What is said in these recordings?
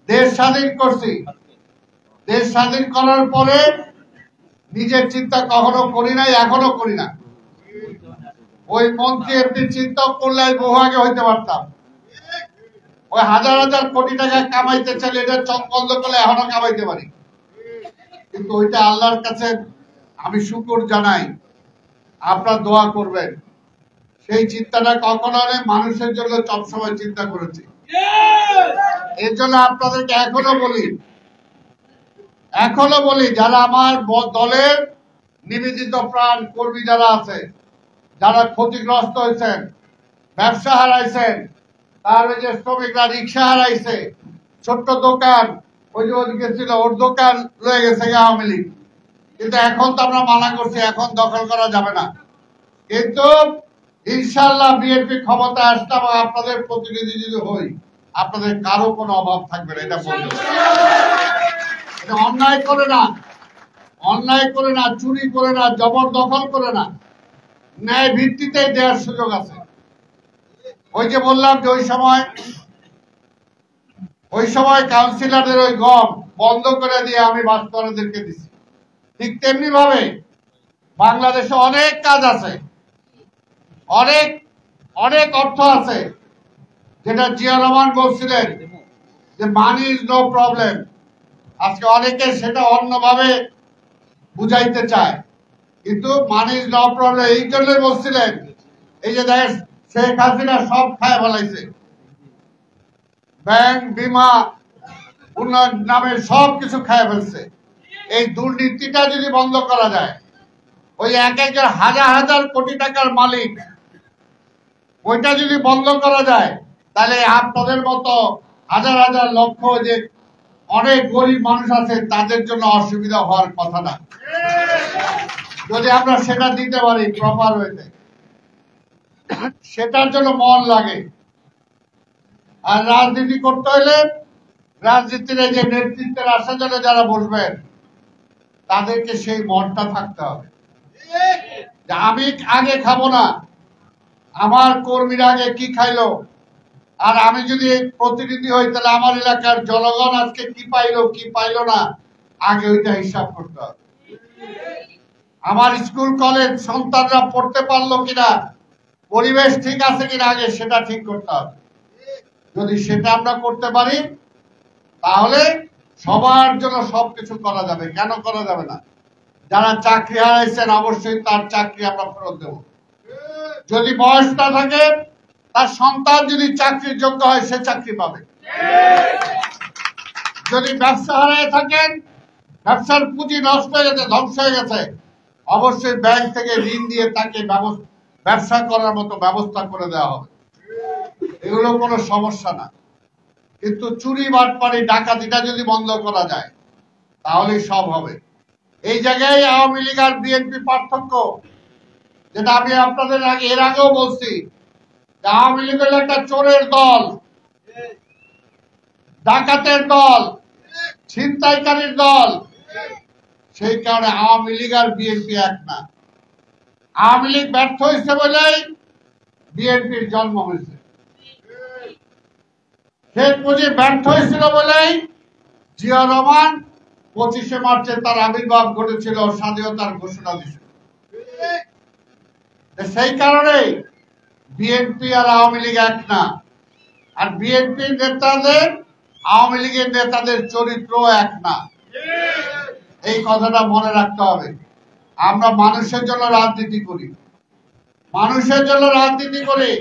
দেশ স্বাধীন করছি। দেশ স্বাধীন করার পরে নিজের চিন্তা কখনো করি নাই, এখনো করি না। ওই মন্ত্রী এমনি চিন্তা করলে বহু আগে হইতে পারতাম। ওই হাজার হাজার কোটি টাকা কামাইতে চাইলে এটা চক বন্ধ করলে এখনো কামাইতে পারি, কিন্তু ওইটা আল্লাহর কাছে আমি শুকর জানাই। আপনারা দোয়া করবেন। সেই চিন্তাটা কখনো নেই, মানুষের জন্য সবসময় চিন্তা করেছি। এর জন্য আপনাদেরকে এখনো বলি যারা আমার দলের নিবেদিত প্রাণ কর্মী যারা আছে, যারা ক্ষতিগ্রস্ত হয়েছেন, ব্যবসা হারাইছেন, তার ওই যে শ্রমিকরা রিক্সা হারাইছে, ছোট্ট দোকান ওই যে ওদিকে ছিল ওর দোকান রয়ে গেছে আওয়ামী লীগ, কিন্তু এখন তো আমরা মানা করছি, এখন দখল করা যাবে না। কিন্তু ইনশাআল্লাহ বিএনপি ক্ষমতা আসলে এবং আপনাদের প্রতিনিধি যদি হই, আপনাদের কারো কোনো অভাব থাকবে না, এটা বলতে। এটা অন্যায় করে না, চুরি করে না, জবরদখল করে না, ন্যায় ভিত্তিতে দেওয়ার সুযোগ আছে। ওই যে বললাম যে ওই সময় কাউন্সিলরদের ওই গম বন্ধ করে দিয়ে আমি বাস্তবদেরকে দিচ্ছি। ঠিক তেমনি ভাবে বাংলাদেশে অনেক কাজ আছে, অনেক অর্থ আছে, যেটা জিয়া রহমান বলছিলেন যে মানি ইজ নো প্রবলেম। আজকে অনেকে সেটা অন্যভাবে বুঝাইতে চায়, কিন্তু মানি ইজ নো প্রবলেম এই জন্য বলছিলেন। এই যে দেখেন শেখ হাসিনা সব খায় ফেলাইছে, ব্যাংক, বিমা, উন্নয়ন নামে সব কিছু খায় ফেলছে। এই দুর্নীতিটা যদি বন্ধ করা যায়, ওই একজন হাজার হাজার কোটি টাকার মালিক, ওইটা যদি বন্ধ করা যায়, তাহলে আপনাদের মতো হাজার হাজার লক্ষ যে অনেক গরিব মানুষ আছে তাদের জন্য অসুবিধা হওয়ার কথা না, যদি আমরা সেটা দিতে পারি প্রপার ওয়েতে। সেটার জন্য মন লাগে। আর রাজনীতি করতে হলে রাজনীতির এই যে নেতৃত্বের আশা জন্য যারা বসবেন, তাদেরকে সেই মনটা থাকতে হবে যে আমি আগে খাবো না, আমার কর্মীরা আগে কি খাইলো, আর আমি যদি প্রতিনিধি হই তাহলে আমার এলাকার জনগণ আজকে কি পাইলো না, আগে ওইটা হিসাব করতে হবে। আমার স্কুল কলেজ সন্তানরা পড়তে পারলো কিনা, পরিবেশ ঠিক আছে কিনা, আগে সেটা ঠিক করতে হবে। যদি সেটা আমরা করতে পারি, তাহলে সবার জন্য সবকিছু করা যাবে। কেন করা যাবে না? যারা চাকরি হারাইছেন অবশ্যই তার চাকরি আমরা ফেরত দেব। যদি বয়স না থাকে, তার সন্তান যদি চাকরির যোগ্য হয়, সে চাকরি পাবে। যদি ব্যবসা হারায় থাকেন, ব্যবসার পুঁজি নষ্ট হয়ে গেছে, ধ্বংস হয়ে গেছে, অবশ্যই ব্যাংক থেকে ঋণ দিয়ে তাকে ব্যবসা করার মতো ব্যবস্থা করে দেওয়া হবে। এগুলো কোনো সমস্যা না। কিন্তু চুরি, বাটপারি, ডাকাতিটা যদি বন্ধ করা যায়, তাহলেই সব হবে। এই জায়গায় আওয়ামী লীগ আর বিএনপি পার্থক্য, যেটা আমি আপনাদের এর আগেও বলছি, আওয়ামী লীগ হলো একটা চোরের দল, ডাকাতের দল, ছিনতাইকারীর দল। সেই কারণে আওয়ামী লীগ আর বিএনপি এক না। আওয়ামী লীগ ব্যর্থ হয়েছে বলেই বিএনপির জন্ম হয়েছে। শেখ মুজিব ব্যর্থ হয়েছিল বলেই জিয়া রহমান 25শে মার্চে তার আবির্ভাব ঘটেছিল, স্বাধীনতার ঘোষণা দিয়েছিল। সেই কারণে বিএনপি আর আওয়ামী লীগ এক না। আর বিএনপির নেতাদের, আওয়ামী লীগের নেতাদের চরিত্র এক না। এই কথাটা মনে রাখতে হবে। আমরা মানুষের জন্য রাজনীতি করি,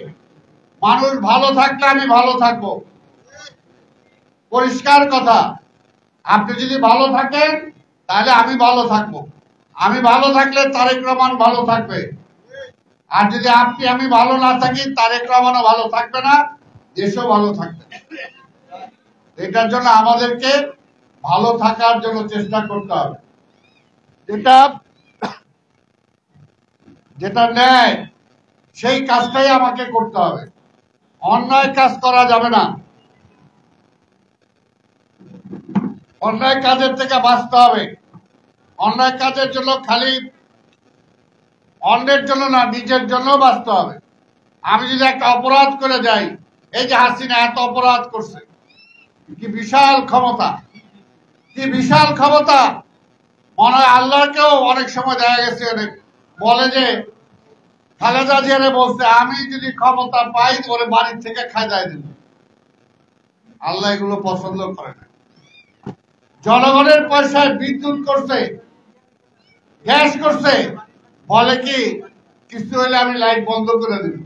মানুষ ভালো থাকলে আমি ভালো থাকবো, পরিষ্কার কথা। আপনি যদি ভালো থাকেন তাহলে আমি ভালো থাকবো, আমি ভালো থাকলে তারেক রহমান ভালো থাকবে। আর যদি আমি ভালো না থাকি, তারেক রহমানও ভালো থাকবে না, দেশও ভালো থাকবে। এটার জন্য আমাদেরকে ভালো থাকার জন্য চেষ্টা করতে হবে। যেটা ন্যায়, সেই কাজটাই আমাকে করতে হবে। অন্যায় কাজ করা যাবে না। অন্যায় কাজের থেকে বাঁচতে হবে। অন্যায় কাজের জন্য খালি অন্যের জন্য না, নিজের জন্য বাঁচতে হবে। আমি যদি একটা অপরাধ করে যাই, এই যে হাসিনা এত অপরাধ করছে, কি বিশাল ক্ষমতা, কি বিশাল ক্ষমতা। মনে হয় আল্লাহকেও অনেক সময় দেখা গেছে বলে যে খালেদা জিয়ারে বলছে আমি যদি ক্ষমতা পাই ওরে বাড়ির থেকে খাজায় দেব। আল্লাহ এগুলো পছন্দ করে না। জনগণের পয়সায় বিদ্যুৎ করছে, গ্যাস করছে, বলে কি কিছু হইলে আমি লাইট বন্ধ করে দেব।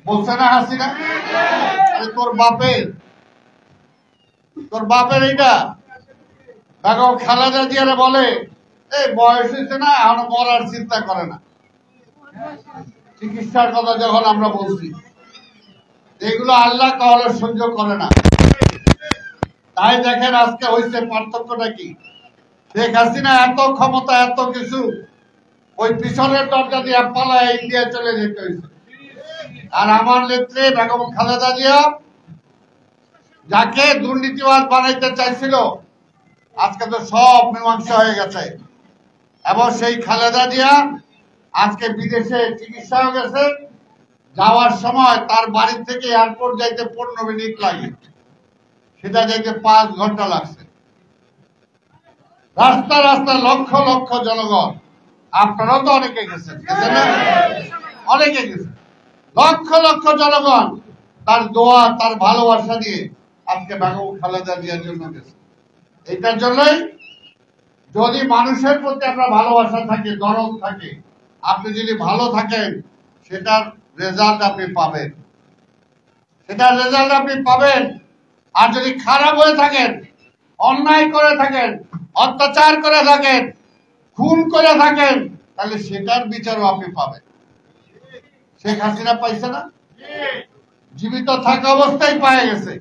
বলছে না হাসিনা? তোর বাপের এইটা দেখো। খালেদা জিয়ারে বলে এই বয়স হয়েছে না, এখন মরার চিন্তা করে না। চিকিৎসার কথা যখন আমরা বলছি, এগুলো আল্লাহ তাহলে সহ্য করে না। তাই দেখেন আজকে হয়েছে পার্থক্যটা কি। শেখ হাসিনা এত ক্ষমতা, এত কিছু, ওই পিছনের দরজা দিয়ে পালায় ইন্ডিয়া চলে যেতে হয়েছে। আর আমার নেত্রী বেগম খালেদা জিয়া, যাকে দুর্নীতিবাদ বানাইতে চাইছিল, আজকে তো সব মীমাংসা হয়ে গেছে। এবং সেই খালেদা জিয়া আজকে বিদেশে চিকিৎসা হয়ে গেছে। যাওয়ার সময় তার বাড়ি থেকে এয়ারপোর্ট যাইতে 15 মিনিট লাগে, সেটা যাইতে 5 ঘন্টা লাগছে। রাস্তা রাস্তা লক্ষ লক্ষ জনগণ, আপনারাও তো অনেকে গেছেন, অনেকে গেছেন, লক্ষ লক্ষ জনগণ তার দোয়া, তার ভালোবাসা দিয়ে আজকে বেগম খালেদা জিয়ার জন্য গেছে। এটার জন্যই যদি মানুষের প্রতি আপনার ভালোবাসা থাকে, দরদ থাকে, আপনি যদি ভালো থাকেন, সেটার রেজাল্ট আপনি পাবেন, সেটার রেজাল্ট আপনি পাবেন। আর যদি খারাপ হয়ে থাকেন, অন্যায় করে থাকেন, অত্যাচার করে থাকেন, খুন করে থাকেন, তাহলে সেটার বিচারও আপনি পাবেন। শেখ হাসিনা পাইছে না? জীবিত থাকা অবস্থায় পায়ে গেছে।